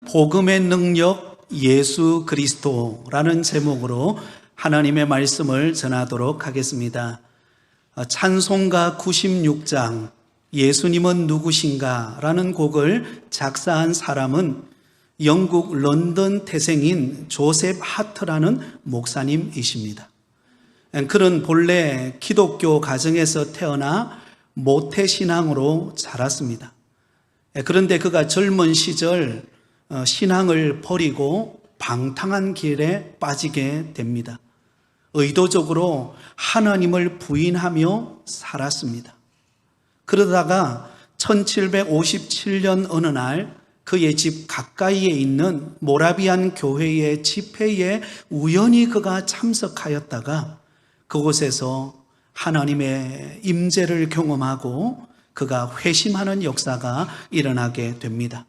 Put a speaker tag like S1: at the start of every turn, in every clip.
S1: 복음의 능력 예수 그리스도라는 제목으로 하나님의 말씀을 전하도록 하겠습니다. 찬송가 96장 예수님은 누구신가 라는 곡을 작사한 사람은 영국 런던 태생인 조셉 하트라는 목사님이십니다. 그는 본래 기독교 가정에서 태어나 모태신앙으로 자랐습니다. 그런데 그가 젊은 시절 신앙을 버리고 방탕한 길에 빠지게 됩니다. 의도적으로 하나님을 부인하며 살았습니다. 그러다가 1757년 어느 날 그의 집 가까이에 있는 모라비안 교회의 집회에 우연히 그가 참석하였다가 그곳에서 하나님의 임재를 경험하고 그가 회심하는 역사가 일어나게 됩니다.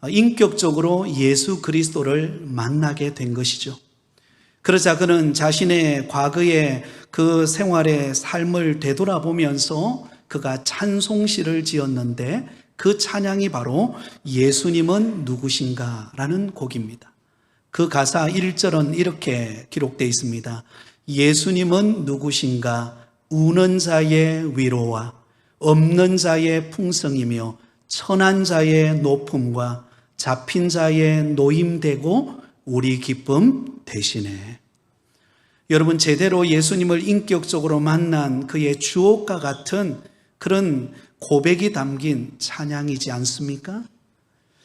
S1: 인격적으로 예수 그리스도를 만나게 된 것이죠. 그러자 그는 자신의 과거의 그 생활의 삶을 되돌아보면서 그가 찬송시를 지었는데 그 찬양이 바로 예수님은 누구신가 라는 곡입니다. 그 가사 1절은 이렇게 기록되어 있습니다. 예수님은 누구신가 우는 자의 위로와 없는 자의 풍성이며 천한 자의 높음과 잡힌 자의 노임되고 우리 기쁨 대신에. 여러분, 제대로 예수님을 인격적으로 만난 그의 주옥과 같은 그런 고백이 담긴 찬양이지 않습니까?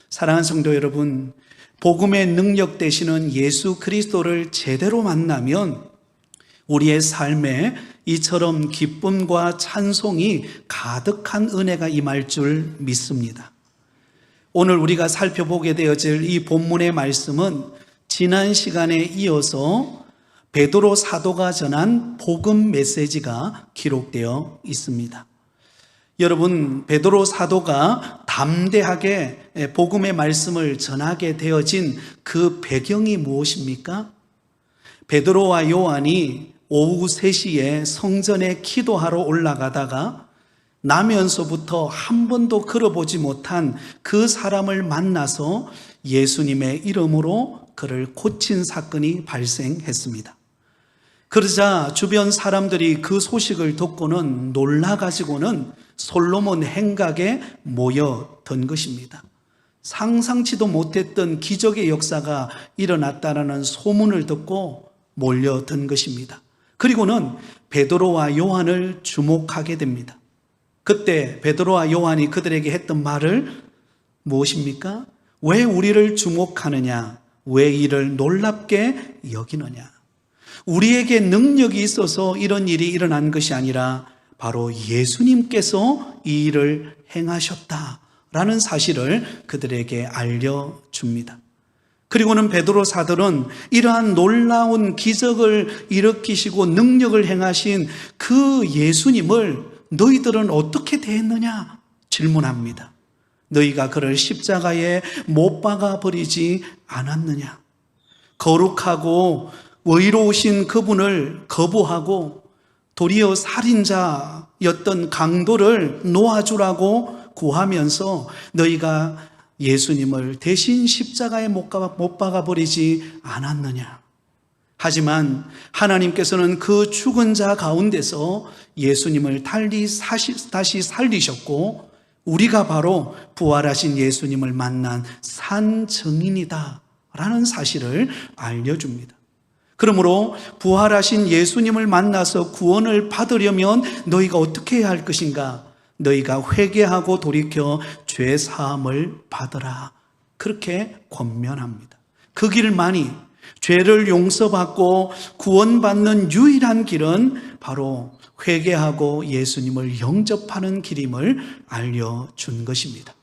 S1: 사랑하는 성도 여러분, 복음의 능력 되시는 예수 그리스도를 제대로 만나면 우리의 삶에 이처럼 기쁨과 찬송이 가득한 은혜가 임할 줄 믿습니다. 오늘 우리가 살펴보게 되어질 이 본문의 말씀은 지난 시간에 이어서 베드로 사도가 전한 복음 메시지가 기록되어 있습니다. 여러분, 베드로 사도가 담대하게 복음의 말씀을 전하게 되어진 그 배경이 무엇입니까? 베드로와 요한이 오후 3시에 성전에 기도하러 올라가다가 나면서부터 한 번도 걸어보지 못한 그 사람을 만나서 예수님의 이름으로 그를 고친 사건이 발생했습니다. 그러자 주변 사람들이 그 소식을 듣고는 놀라가지고는 솔로몬 행각에 모여든 것입니다. 상상치도 못했던 기적의 역사가 일어났다는 소문을 듣고 몰려든 것입니다. 그리고는 베드로와 요한을 주목하게 됩니다. 그때 베드로와 요한이 그들에게 했던 말을 무엇입니까? 왜 우리를 주목하느냐? 왜 이를 놀랍게 여기느냐? 우리에게 능력이 있어서 이런 일이 일어난 것이 아니라 바로 예수님께서 이 일을 행하셨다라는 사실을 그들에게 알려줍니다. 그리고는 베드로 사도는 이러한 놀라운 기적을 일으키시고 능력을 행하신 그 예수님을 너희들은 어떻게 대했느냐 질문합니다. 너희가 그를 십자가에 못 박아 버리지 않았느냐? 거룩하고 의로우신 그분을 거부하고 도리어 살인자였던 강도를 놓아주라고 구하면서 너희가 예수님을 대신 십자가에 못 박아 버리지 않았느냐? 하지만 하나님께서는 그 죽은 자 가운데서 예수님을 다시 살리셨고 우리가 바로 부활하신 예수님을 만난 산 증인이다 라는 사실을 알려줍니다. 그러므로 부활하신 예수님을 만나서 구원을 받으려면 너희가 어떻게 해야 할 것인가? 너희가 회개하고 돌이켜 죄 사함을 받으라. 그렇게 권면합니다. 그 길만이 죄를 용서받고 구원받는 유일한 길은 바로 회개하고 예수님을 영접하는 길임을 알려준 것입니다.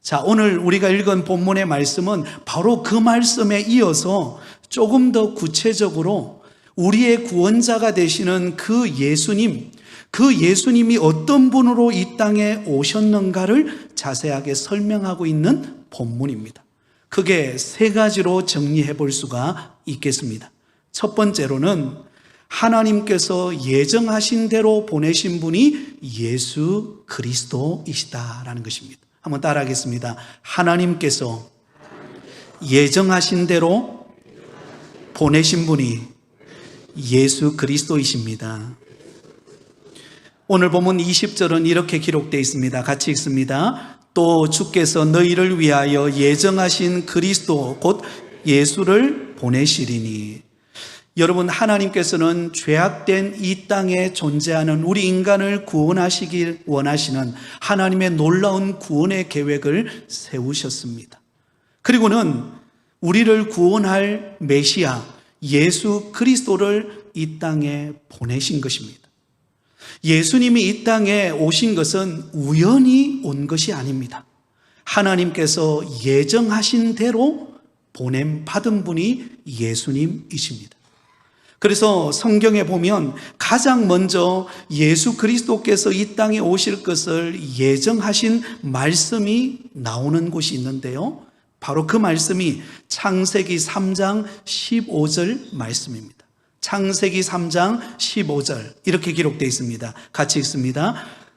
S1: 자, 오늘 우리가 읽은 본문의 말씀은 바로 그 말씀에 이어서 조금 더 구체적으로 우리의 구원자가 되시는 그 예수님이 어떤 분으로 이 땅에 오셨는가를 자세하게 설명하고 있는 본문입니다. 크게 3가지로 정리해 볼 수가 있겠습니다. 첫 번째로는 하나님께서 예정하신 대로 보내신 분이 예수 그리스도이시다라는 것입니다. 한번 따라하겠습니다. 하나님께서 예정하신 대로 보내신 분이 예수 그리스도이십니다. 오늘 본문 20절은 이렇게 기록되어 있습니다. 같이 읽습니다. 또 주께서 너희를 위하여 예정하신 그리스도 곧 예수를 보내시리니. 여러분, 하나님께서는 죄악된 이 땅에 존재하는 우리 인간을 구원하시길 원하시는 하나님의 놀라운 구원의 계획을 세우셨습니다. 그리고는 우리를 구원할 메시아 예수 그리스도를 이 땅에 보내신 것입니다. 예수님이 이 땅에 오신 것은 우연히 온 것이 아닙니다. 하나님께서 예정하신 대로 보냄받은 분이 예수님이십니다. 그래서 성경에 보면 가장 먼저 예수 그리스도께서 이 땅에 오실 것을 예정하신 말씀이 나오는 곳이 있는데요, 바로 그 말씀이 창세기 3장 15절 말씀입니다. 창세기 3장 15절 이렇게 기록되어 있습니다. 같이 읽습니다.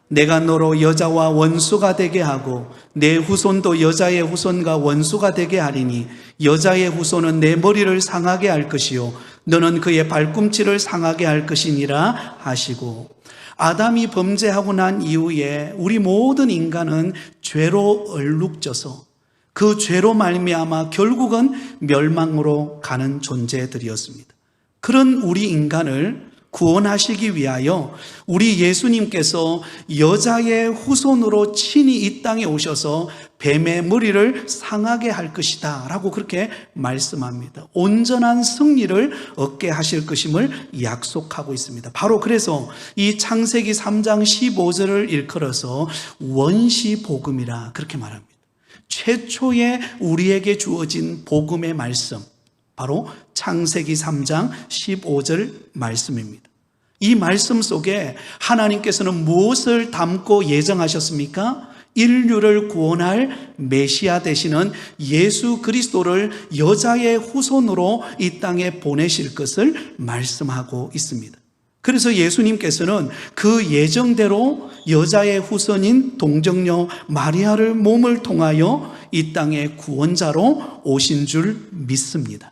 S1: 내가 너로 여자와 원수가 되게 하고 내 후손도 여자의 후손과 원수가 되게 하리니 여자의 후손은 내 머리를 상하게 할 것이요 너는 그의 발꿈치를 상하게 할 것이니라 하시고, 아담이 범죄하고 난 이후에 우리 모든 인간은 죄로 얼룩져서 그 죄로 말미암아 결국은 멸망으로 가는 존재들이었습니다. 그런 우리 인간을 구원하시기 위하여 우리 예수님께서 여자의 후손으로 친히 이 땅에 오셔서 뱀의 머리를 상하게 할 것이다 라고 그렇게 말씀합니다. 온전한 승리를 얻게 하실 것임을 약속하고 있습니다. 바로 그래서 이 창세기 3장 15절을 일컬어서 원시복음이라 그렇게 말합니다. 최초의 우리에게 주어진 복음의 말씀, 바로 창세기 3장 15절 말씀입니다. 이 말씀 속에 하나님께서는 무엇을 담고 예정하셨습니까? 인류를 구원할 메시아 되시는 예수 그리스도를 여자의 후손으로 이 땅에 보내실 것을 말씀하고 있습니다. 그래서 예수님께서는 그 예정대로 여자의 후손인 동정녀 마리아를 몸을 통하여 이 땅에 구원자로 오신 줄 믿습니다.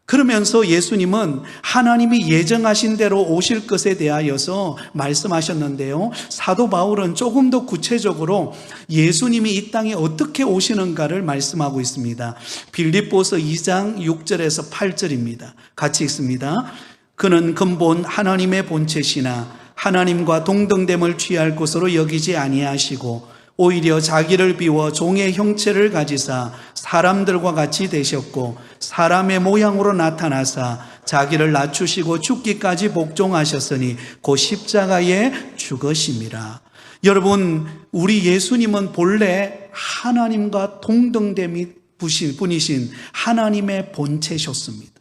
S1: 그러면서 예수님은 하나님이 예정하신 대로 오실 것에 대하여서 말씀하셨는데요, 사도 바울은 조금 더 구체적으로 예수님이 이 땅에 어떻게 오시는가를 말씀하고 있습니다. 빌립보서 2장 6절에서 8절입니다. 같이 읽습니다. 그는 근본 하나님의 본체시나 하나님과 동등됨을 취할 것으로 여기지 아니하시고 오히려 자기를 비워 종의 형체를 가지사 사람들과 같이 되셨고 사람의 모양으로 나타나사 자기를 낮추시고 죽기까지 복종하셨으니 곧 십자가에 죽으심이라. 여러분, 우리 예수님은 본래 하나님과 동등됨이 분이신 하나님의 본체셨습니다.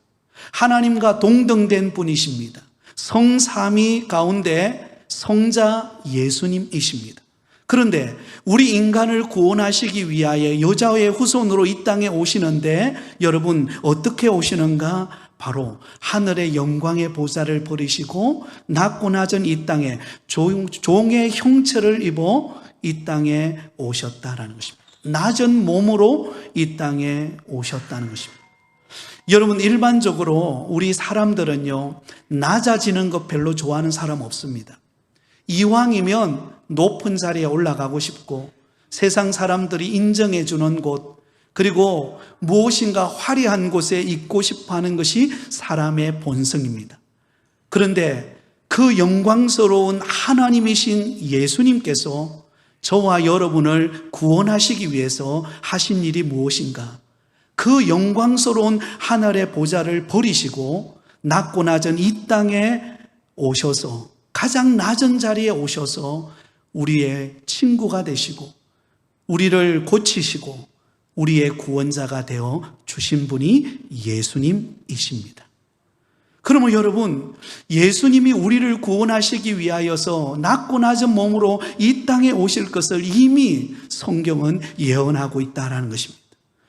S1: 하나님과 동등된 분이십니다. 성삼위 가운데 성자 예수님이십니다. 그런데 우리 인간을 구원하시기 위하여 여자의 후손으로 이 땅에 오시는데, 여러분 어떻게 오시는가? 바로 하늘의 영광의 보좌를 버리시고 낮고 낮은 이 땅에 종의 형체를 입어 이 땅에 오셨다라는 것입니다. 낮은 몸으로 이 땅에 오셨다는 것입니다. 여러분, 일반적으로 우리 사람들은요, 낮아지는 것 별로 좋아하는 사람 없습니다. 이왕이면 높은 자리에 올라가고 싶고 세상 사람들이 인정해 주는 곳, 그리고 무엇인가 화려한 곳에 있고 싶어 하는 것이 사람의 본성입니다. 그런데 그 영광스러운 하나님이신 예수님께서 저와 여러분을 구원하시기 위해서 하신 일이 무엇인가? 그 영광스러운 하늘의 보좌를 버리시고 낮고 낮은 이 땅에 오셔서, 가장 낮은 자리에 오셔서 우리의 친구가 되시고 우리를 고치시고 우리의 구원자가 되어 주신 분이 예수님이십니다. 그러면 여러분, 예수님이 우리를 구원하시기 위하여서 낮고 낮은 몸으로 이 땅에 오실 것을 이미 성경은 예언하고 있다는 것입니다.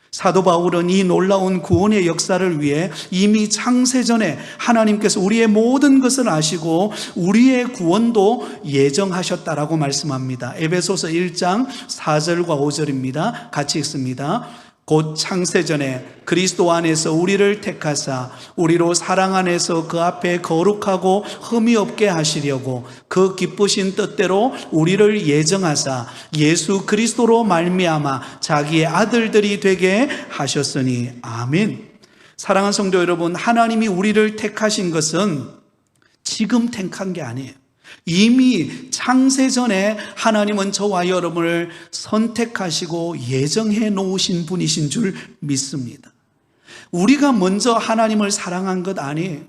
S1: 사도 바울은 이 놀라운 구원의 역사를 위해 이미 창세전에 하나님께서 우리의 모든 것을 아시고 우리의 구원도 예정하셨다라고 말씀합니다. 에베소서 1장 4절과 5절입니다. 같이 읽습니다. 곧 창세전에 그리스도 안에서 우리를 택하사 우리로 사랑 안에서 그 앞에 거룩하고 흠이 없게 하시려고 그 기쁘신 뜻대로 우리를 예정하사 예수 그리스도로 말미암아 자기의 아들들이 되게 하셨으니 아멘. 사랑하는 성도 여러분, 하나님이 우리를 택하신 것은 지금 택한 게 아니에요. 이미 창세전에 하나님은 저와 여러분을 선택하시고 예정해 놓으신 분이신 줄 믿습니다. 우리가 먼저 하나님을 사랑한 것 아니에요.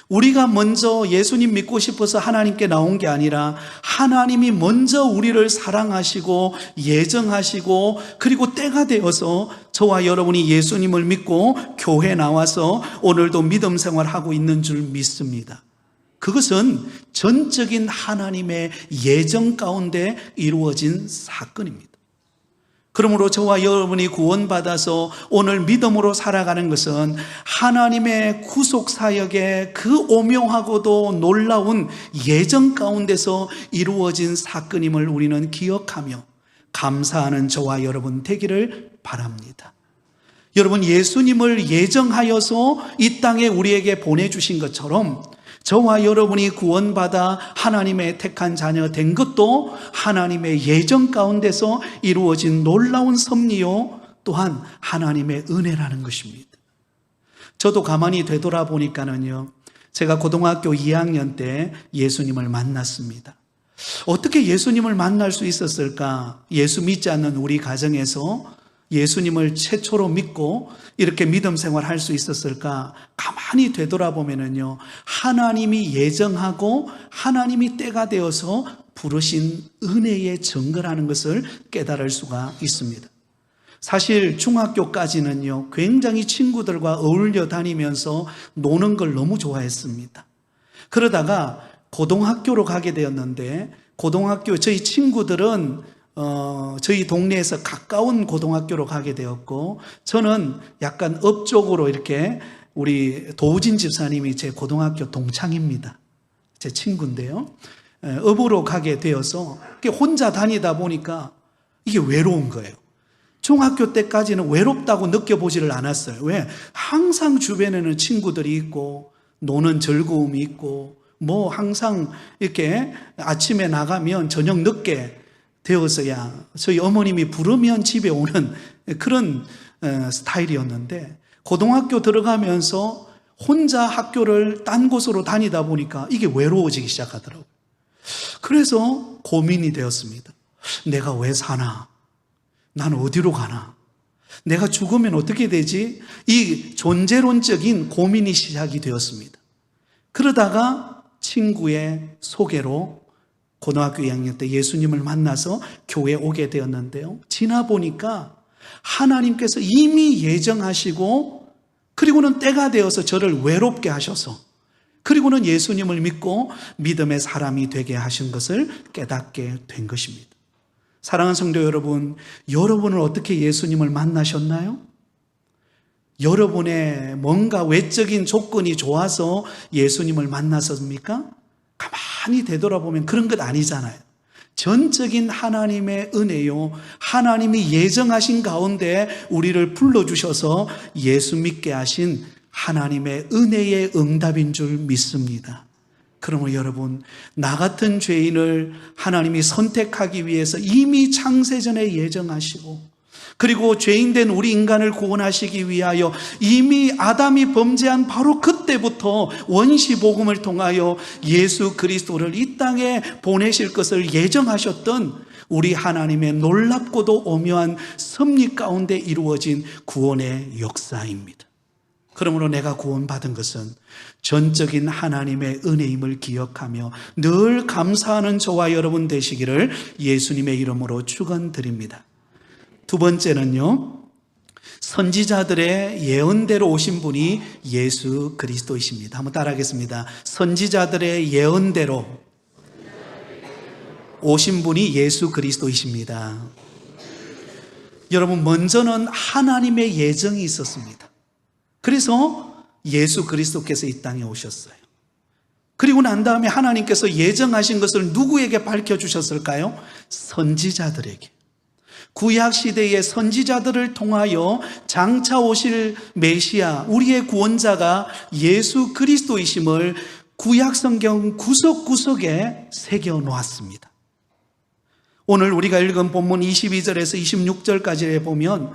S1: 우리가 먼저 예수님 믿고 싶어서 하나님께 나온 게 아니라 하나님이 먼저 우리를 사랑하시고 예정하시고 그리고 때가 되어서 저와 여러분이 예수님을 믿고 교회 나와서 오늘도 믿음 생활하고 있는 줄 믿습니다. 그것은 전적인 하나님의 예정 가운데 이루어진 사건입니다. 그러므로 저와 여러분이 구원받아서 오늘 믿음으로 살아가는 것은 하나님의 구속사역의 그 오묘하고도 놀라운 예정 가운데서 이루어진 사건임을 우리는 기억하며 감사하는 저와 여러분 되기를 바랍니다. 여러분, 예수님을 예정하여서 이 땅에 우리에게 보내주신 것처럼 저와 여러분이 구원받아 하나님의 택한 자녀 된 것도 하나님의 예정 가운데서 이루어진 놀라운 섭리요 또한 하나님의 은혜라는 것입니다. 저도 가만히 되돌아보니까는요, 제가 고등학교 2학년 때 예수님을 만났습니다. 어떻게 예수님을 만날 수 있었을까? 예수 믿지 않는 우리 가정에서 예수님을 최초로 믿고 이렇게 믿음 생활할 수 있었을까? 가만히 되돌아보면은요, 하나님이 예정하고 하나님이 때가 되어서 부르신 은혜의 증거라는 것을 깨달을 수가 있습니다. 사실 중학교까지는요, 굉장히 친구들과 어울려 다니면서 노는 걸 너무 좋아했습니다. 그러다가 고등학교로 가게 되었는데, 고등학교 저희 친구들은 저희 동네에서 가까운 고등학교로 가게 되었고, 저는 약간 업 쪽으로 이렇게 우리 도우진 집사님이 제 고등학교 동창입니다. 제 친구인데요. 업으로 가게 되어서 혼자 다니다 보니까 이게 외로운 거예요. 중학교 때까지는 외롭다고 느껴보지를 않았어요. 왜? 항상 주변에는 친구들이 있고 노는 즐거움이 있고 뭐 항상 이렇게 아침에 나가면 저녁 늦게 되어서야 저희 어머님이 부르면 집에 오는 그런 스타일이었는데, 고등학교 들어가면서 혼자 학교를 딴 곳으로 다니다 보니까 이게 외로워지기 시작하더라고요. 그래서 고민이 되었습니다. 내가 왜 사나? 난 어디로 가나? 내가 죽으면 어떻게 되지? 이 존재론적인 고민이 시작이 되었습니다. 그러다가 친구의 소개로 고등학교 2학년 때 예수님을 만나서 교회에 오게 되었는데요, 지나 보니까 하나님께서 이미 예정하시고 그리고는 때가 되어서 저를 외롭게 하셔서 그리고는 예수님을 믿고 믿음의 사람이 되게 하신 것을 깨닫게 된 것입니다. 사랑하는 성도 여러분, 여러분은 어떻게 예수님을 만나셨나요? 여러분의 뭔가 외적인 조건이 좋아서 예수님을 만났습니까? 가만히 되돌아보면 그런 것 아니잖아요. 전적인 하나님의 은혜요, 하나님이 예정하신 가운데 우리를 불러주셔서 예수 믿게 하신 하나님의 은혜의 응답인 줄 믿습니다. 그러므로 여러분, 나 같은 죄인을 하나님이 선택하기 위해서 이미 창세전에 예정하시고, 그리고 죄인된 우리 인간을 구원하시기 위하여 이미 아담이 범죄한 바로 그때부터 원시복음을 통하여 예수 그리스도를 이 땅에 보내실 것을 예정하셨던 우리 하나님의 놀랍고도 오묘한 섭리 가운데 이루어진 구원의 역사입니다. 그러므로 내가 구원받은 것은 전적인 하나님의 은혜임을 기억하며 늘 감사하는 저와 여러분 되시기를 예수님의 이름으로 축원드립니다. 두 번째는요, 선지자들의 예언대로 오신 분이 예수 그리스도이십니다. 한번 따라하겠습니다. 선지자들의 예언대로 오신 분이 예수 그리스도이십니다. 여러분, 먼저는 하나님의 예정이 있었습니다. 그래서 예수 그리스도께서 이 땅에 오셨어요. 그리고 난 다음에 하나님께서 예정하신 것을 누구에게 밝혀주셨을까요? 선지자들에게. 구약 시대의 선지자들을 통하여 장차 오실 메시아, 우리의 구원자가 예수 그리스도이심을 구약 성경 구석구석에 새겨 놓았습니다. 오늘 우리가 읽은 본문 22절에서 26절까지에 보면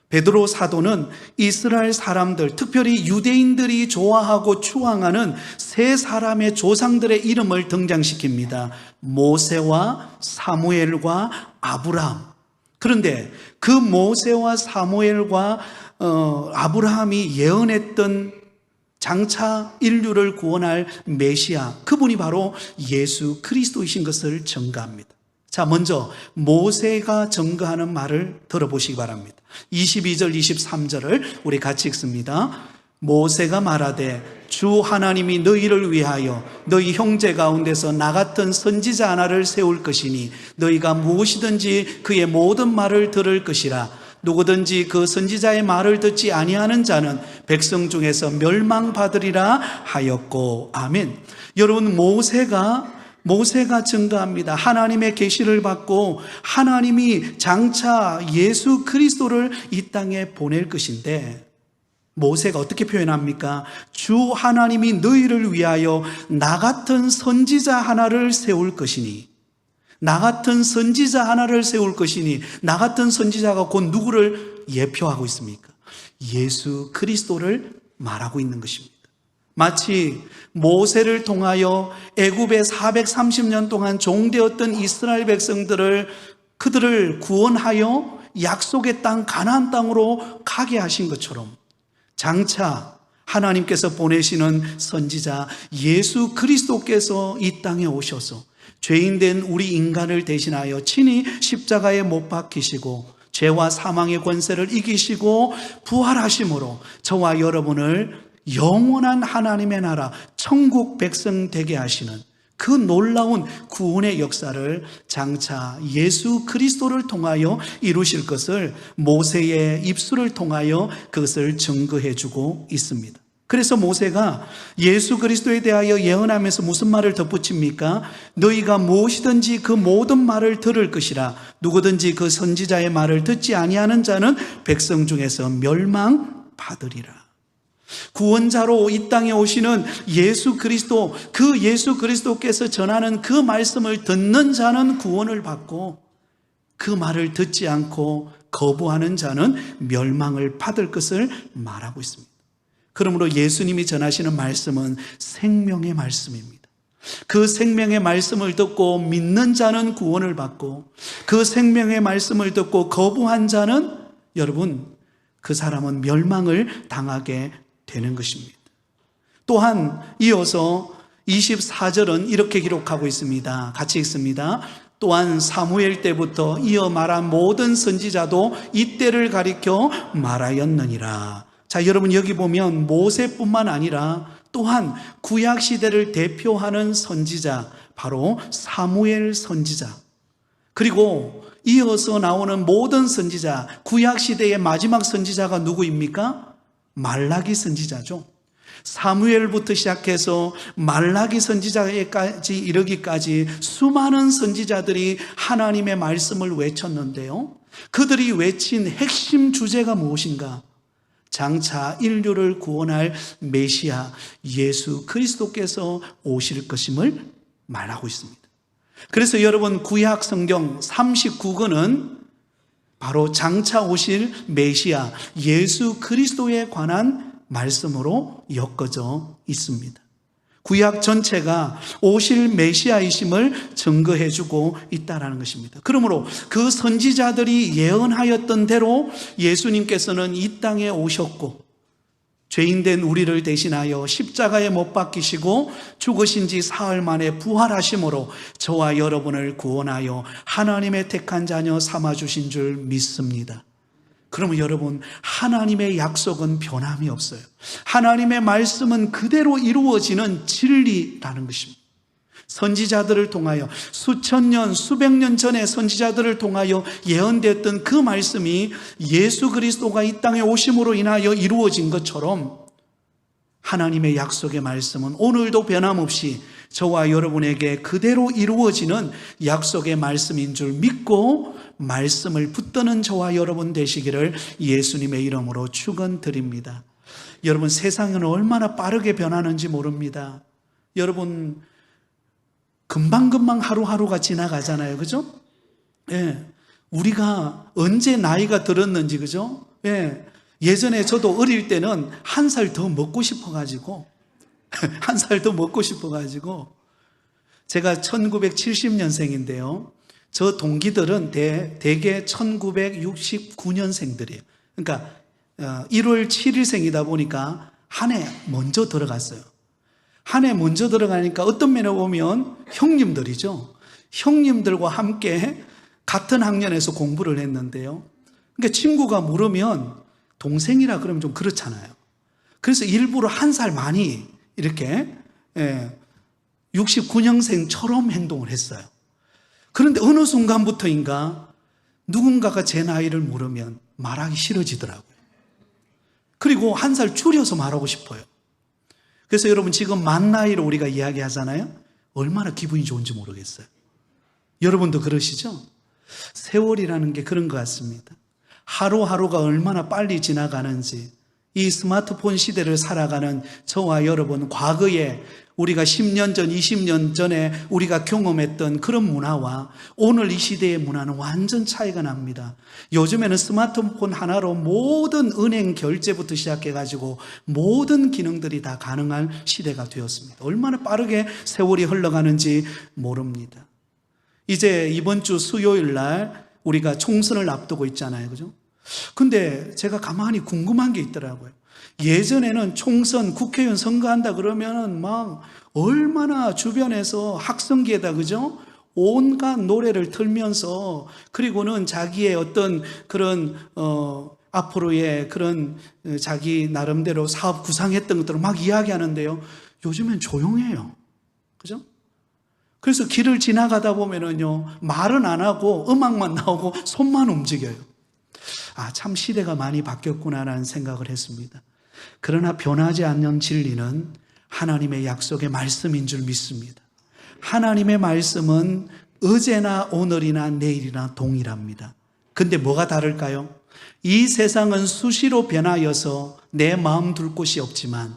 S1: 베드로 사도는 이스라엘 사람들, 특별히 유대인들이 좋아하고 추앙하는 세 사람의 조상들의 이름을 등장시킵니다. 모세와 사무엘과 아브라함. 그런데 그 모세와 사무엘과 아브라함이 예언했던 장차 인류를 구원할 메시아, 그분이 바로 예수 그리스도이신 것을 증거합니다. 자, 먼저 모세가 증거하는 말을 들어보시기 바랍니다. 22절 23절을 우리 같이 읽습니다. 모세가 말하되 주 하나님이 너희를 위하여 너희 형제 가운데서 나 같은 선지자 하나를 세울 것이니 너희가 무엇이든지 그의 모든 말을 들을 것이라. 누구든지 그 선지자의 말을 듣지 아니하는 자는 백성 중에서 멸망받으리라 하였고. 아멘. 여러분, 모세가 증거합니다. 하나님의 계시를 받고 하나님이 장차 예수 그리스도를 이 땅에 보낼 것인데, 모세가 어떻게 표현합니까? 주 하나님이 너희를 위하여 나 같은 선지자 하나를 세울 것이니, 나 같은 선지자 하나를 세울 것이니, 나 같은 선지자가 곧 누구를 예표하고 있습니까? 예수 그리스도를 말하고 있는 것입니다. 마치 모세를 통하여 애굽에 430년 동안 종되었던 이스라엘 백성들을, 그들을 구원하여 약속의 땅 가나안 땅으로 가게 하신 것처럼 장차 하나님께서 보내시는 선지자 예수 그리스도께서 이 땅에 오셔서 죄인된 우리 인간을 대신하여 친히 십자가에 못 박히시고 죄와 사망의 권세를 이기시고 부활하심으로 저와 여러분을 영원한 하나님의 나라 천국 백성 되게 하시는 그 놀라운 구원의 역사를 장차 예수 그리스도를 통하여 이루실 것을 모세의 입술을 통하여 그것을 증거해 주고 있습니다. 그래서 모세가 예수 그리스도에 대하여 예언하면서 무슨 말을 덧붙입니까? 너희가 무엇이든지 그 모든 말을 들을 것이라. 누구든지 그 선지자의 말을 듣지 아니하는 자는 백성 중에서 멸망받으리라. 구원자로 이 땅에 오시는 예수 그리스도, 그 예수 그리스도께서 전하는 그 말씀을 듣는 자는 구원을 받고 그 말을 듣지 않고 거부하는 자는 멸망을 받을 것을 말하고 있습니다. 그러므로 예수님이 전하시는 말씀은 생명의 말씀입니다. 그 생명의 말씀을 듣고 믿는 자는 구원을 받고 그 생명의 말씀을 듣고 거부한 자는, 여러분, 그 사람은 멸망을 당하게 되는 것입니다. 또한 이어서 24절은 이렇게 기록하고 있습니다. 같이 읽습니다. 또한 사무엘 때부터 이어 말한 모든 선지자도 이때를 가리켜 말하였느니라. 자, 여러분, 여기 보면 모세뿐만 아니라 또한 구약 시대를 대표하는 선지자, 바로 사무엘 선지자, 그리고 이어서 나오는 모든 선지자, 구약 시대의 마지막 선지자가 누구입니까? 말라기 선지자죠. 사무엘부터 시작해서 말라기 선지자에까지 이르기까지 수많은 선지자들이 하나님의 말씀을 외쳤는데요, 그들이 외친 핵심 주제가 무엇인가? 장차 인류를 구원할 메시아 예수 그리스도께서 오실 것임을 말하고 있습니다. 그래서 여러분, 구약 성경 39권은 바로 장차 오실 메시아 예수 그리스도에 관한 말씀으로 엮어져 있습니다. 구약 전체가 오실 메시아이심을 증거해주고 있다는 것입니다. 그러므로 그 선지자들이 예언하였던 대로 예수님께서는 이 땅에 오셨고 죄인된 우리를 대신하여 십자가에 못 박히시고 죽으신 지 사흘 만에 부활하심으로 저와 여러분을 구원하여 하나님의 택한 자녀 삼아주신 줄 믿습니다. 그러면 여러분, 하나님의 약속은 변함이 없어요. 하나님의 말씀은 그대로 이루어지는 진리라는 것입니다. 선지자들을 통하여 수천 년, 수백 년 전에 선지자들을 통하여 예언되었던 그 말씀이 예수 그리스도가 이 땅에 오심으로 인하여 이루어진 것처럼 하나님의 약속의 말씀은 오늘도 변함없이 저와 여러분에게 그대로 이루어지는 약속의 말씀인 줄 믿고 말씀을 붙드는 저와 여러분 되시기를 예수님의 이름으로 축원드립니다. 여러분, 세상은 얼마나 빠르게 변하는지 모릅니다. 여러분, 금방금방 하루하루가 지나가잖아요. 그죠? 예. 우리가 언제 나이가 들었는지, 그죠? 예. 예전에 저도 어릴 때는 한 살 더 먹고 싶어가지고, 한 살 더 먹고 싶어가지고, 제가 1970년생인데요. 저 동기들은 대개 1969년생들이에요. 그러니까 1월 7일생이다 보니까 한 해 먼저 들어갔어요. 한 해 먼저 들어가니까 어떤 면에 보면 형님들이죠. 형님들과 함께 같은 학년에서 공부를 했는데요. 그러니까 친구가 물으면 동생이라 그러면 좀 그렇잖아요. 그래서 일부러 한 살 많이 이렇게 69년생처럼 행동을 했어요. 그런데 어느 순간부터인가 누군가가 제 나이를 물으면 말하기 싫어지더라고요. 그리고 한 살 줄여서 말하고 싶어요. 그래서 여러분, 지금 만 나이로 우리가 이야기하잖아요. 얼마나 기분이 좋은지 모르겠어요. 여러분도 그러시죠? 세월이라는 게 그런 것 같습니다. 하루하루가 얼마나 빨리 지나가는지, 이 스마트폰 시대를 살아가는 저와 여러분, 과거에 우리가 10년 전, 20년 전에 우리가 경험했던 그런 문화와 오늘 이 시대의 문화는 완전 차이가 납니다. 요즘에는 스마트폰 하나로 모든 은행 결제부터 시작해가지고 모든 기능들이 다 가능한 시대가 되었습니다. 얼마나 빠르게 세월이 흘러가는지 모릅니다. 이제 이번 주 수요일 날 우리가 총선을 앞두고 있잖아요. 그죠? 근데 제가 가만히 궁금한 게 있더라고요. 예전에는 총선, 국회의원 선거한다 그러면은 막 얼마나 주변에서 학성기에다, 그죠? 온갖 노래를 틀면서, 그리고는 자기의 어떤 그런, 앞으로의 그런 자기 나름대로 사업 구상했던 것들을 막 이야기하는데요. 요즘엔 조용해요. 그죠? 그래서 길을 지나가다 보면은요, 말은 안 하고 음악만 나오고 손만 움직여요. 아, 참 시대가 많이 바뀌었구나라는 생각을 했습니다. 그러나 변하지 않는 진리는 하나님의 약속의 말씀인 줄 믿습니다. 하나님의 말씀은 어제나 오늘이나 내일이나 동일합니다. 근데 뭐가 다를까요? 이 세상은 수시로 변하여서 내 마음 둘 곳이 없지만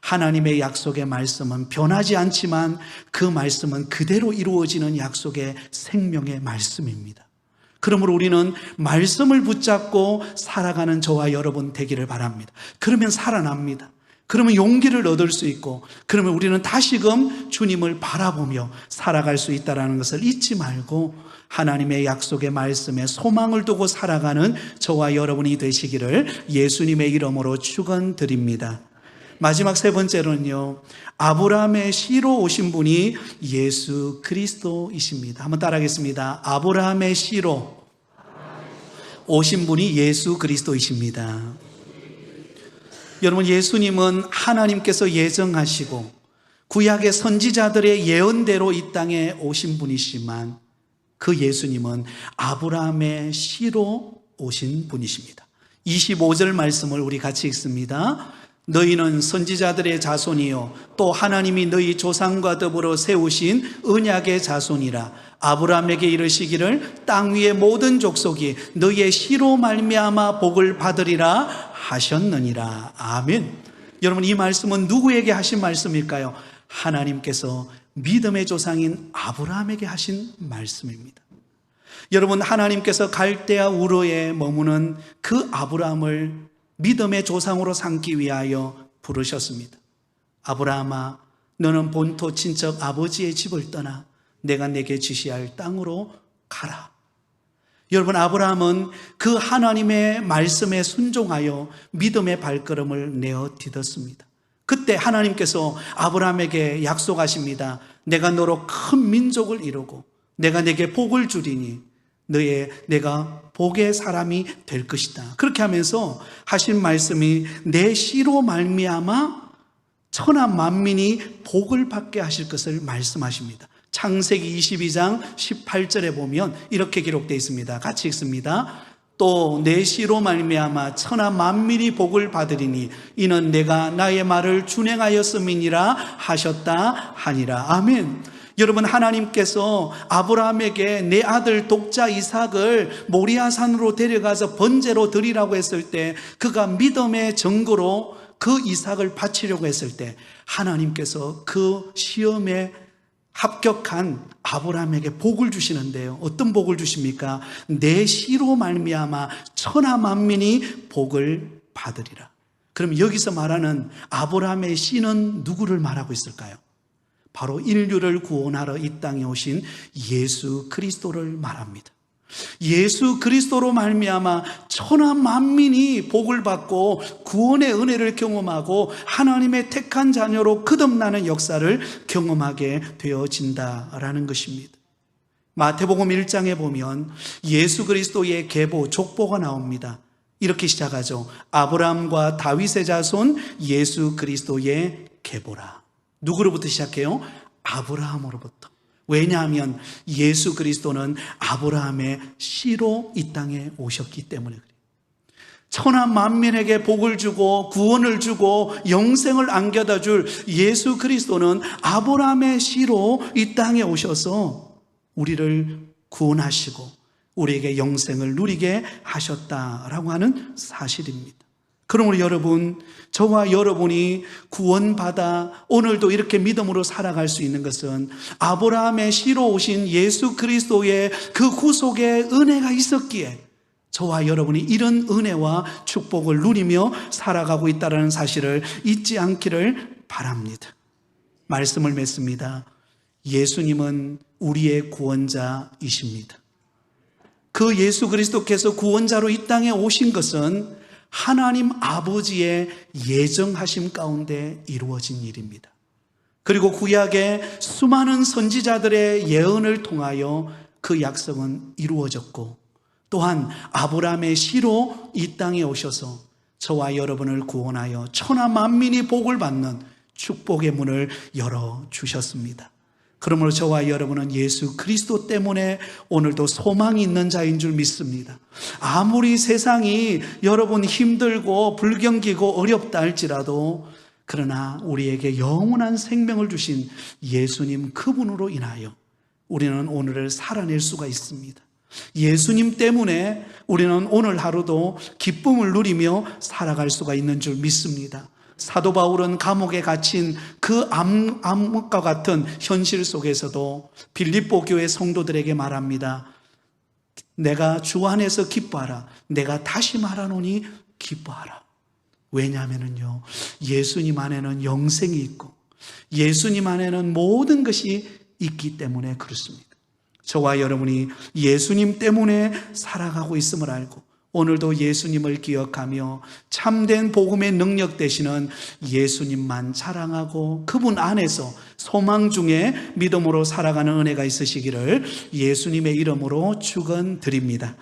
S1: 하나님의 약속의 말씀은 변하지 않지만 그 말씀은 그대로 이루어지는 약속의 생명의 말씀입니다. 그러므로 우리는 말씀을 붙잡고 살아가는 저와 여러분 되기를 바랍니다. 그러면 살아납니다. 그러면 용기를 얻을 수 있고, 그러면 우리는 다시금 주님을 바라보며 살아갈 수 있다는 것을 잊지 말고 하나님의 약속의 말씀에 소망을 두고 살아가는 저와 여러분이 되시기를 예수님의 이름으로 축원드립니다. 마지막 세 번째로는요, 아브라함의 씨로 오신 분이 예수 그리스도이십니다. 한번 따라하겠습니다. 아브라함의 씨로 오신 분이 예수 그리스도이십니다. 여러분, 예수님은 하나님께서 예정하시고 구약의 선지자들의 예언대로 이 땅에 오신 분이시지만 그 예수님은 아브라함의 씨로 오신 분이십니다. 25절 말씀을 우리 같이 읽습니다. 너희는 선지자들의 자손이요 또 하나님이 너희 조상과 더불어 세우신 언약의 자손이라. 아브라함에게 이르시기를 땅 위의 모든 족속이 너희의 씨로 말미암아 복을 받으리라 하셨느니라. 아멘. 여러분, 이 말씀은 누구에게 하신 말씀일까요? 하나님께서 믿음의 조상인 아브라함에게 하신 말씀입니다. 여러분, 하나님께서 갈대아 우르에 머무는 그 아브라함을 믿음의 조상으로 삼기 위하여 부르셨습니다. 아브라함아, 너는 본토 친척 아버지의 집을 떠나 내가 내게 지시할 땅으로 가라. 여러분, 아브라함은 그 하나님의 말씀에 순종하여 믿음의 발걸음을 내어 디뎠습니다. 그때 하나님께서 아브라함에게 약속하십니다. 내가 너로 큰 민족을 이루고 내가 내게 복을 주리니 내가 복의 사람이 될 것이다. 그렇게 하면서 하신 말씀이 내 씨로 말미암아 천하 만민이 복을 받게 하실 것을 말씀하십니다. 창세기 22장 18절에 보면 이렇게 기록되어 있습니다. 같이 읽습니다. 또 내 씨로 말미암아 천하 만민이 복을 받으리니 이는 내가 나의 말을 준행하였음이니라 하셨다 하니라. 아멘. 여러분, 하나님께서 아브라함에게 내 아들 독자 이삭을 모리아산으로 데려가서 번제로 드리라고 했을 때, 그가 믿음의 증거로 그 이삭을 바치려고 했을 때 하나님께서 그 시험에 합격한 아브라함에게 복을 주시는데요. 어떤 복을 주십니까? 내 씨로 말미암아 천하 만민이 복을 받으리라. 그럼 여기서 말하는 아브라함의 씨는 누구를 말하고 있을까요? 바로 인류를 구원하러 이 땅에 오신 예수 그리스도를 말합니다. 예수 그리스도로 말미암아 천하 만민이 복을 받고 구원의 은혜를 경험하고 하나님의 택한 자녀로 거듭나는 역사를 경험하게 되어진다라는 것입니다. 마태복음 1장에 보면 예수 그리스도의 계보, 족보가 나옵니다. 이렇게 시작하죠. 아브라함과 다윗의 자손 예수 그리스도의 계보라. 누구로부터 시작해요? 아브라함으로부터. 왜냐하면 예수 그리스도는 아브라함의 씨로 이 땅에 오셨기 때문에 그래요. 천하 만민에게 복을 주고 구원을 주고 영생을 안겨다 줄 예수 그리스도는 아브라함의 씨로 이 땅에 오셔서 우리를 구원하시고 우리에게 영생을 누리게 하셨다라고 하는 사실입니다. 그러므로 여러분, 저와 여러분이 구원받아 오늘도 이렇게 믿음으로 살아갈 수 있는 것은 아브라함의 씨로 오신 예수 그리스도의 그 구속의 은혜가 있었기에 저와 여러분이 이런 은혜와 축복을 누리며 살아가고 있다는 사실을 잊지 않기를 바랍니다. 말씀을 맺습니다. 예수님은 우리의 구원자이십니다. 그 예수 그리스도께서 구원자로 이 땅에 오신 것은 하나님 아버지의 예정하심 가운데 이루어진 일입니다. 그리고 구약의 수많은 선지자들의 예언을 통하여 그 약속은 이루어졌고, 또한 아브라함의 씨로 이 땅에 오셔서 저와 여러분을 구원하여 천하 만민이 복을 받는 축복의 문을 열어주셨습니다. 그러므로 저와 여러분은 예수 그리스도 때문에 오늘도 소망이 있는 자인 줄 믿습니다. 아무리 세상이 여러분 힘들고 불경기고 어렵다 할지라도, 그러나 우리에게 영원한 생명을 주신 예수님 그분으로 인하여 우리는 오늘을 살아낼 수가 있습니다. 예수님 때문에 우리는 오늘 하루도 기쁨을 누리며 살아갈 수가 있는 줄 믿습니다. 사도 바울은 감옥에 갇힌 그 암흑과 같은 현실 속에서도 빌립보 교회 성도들에게 말합니다. 내가 주 안에서 기뻐하라. 내가 다시 말하노니 기뻐하라. 왜냐하면요, 예수님 안에는 영생이 있고 예수님 안에는 모든 것이 있기 때문에 그렇습니다. 저와 여러분이 예수님 때문에 살아가고 있음을 알고 오늘도 예수님을 기억하며 참된 복음의 능력 되시는 예수님만 자랑하고 그분 안에서 소망 중에 믿음으로 살아가는 은혜가 있으시기를 예수님의 이름으로 축원드립니다.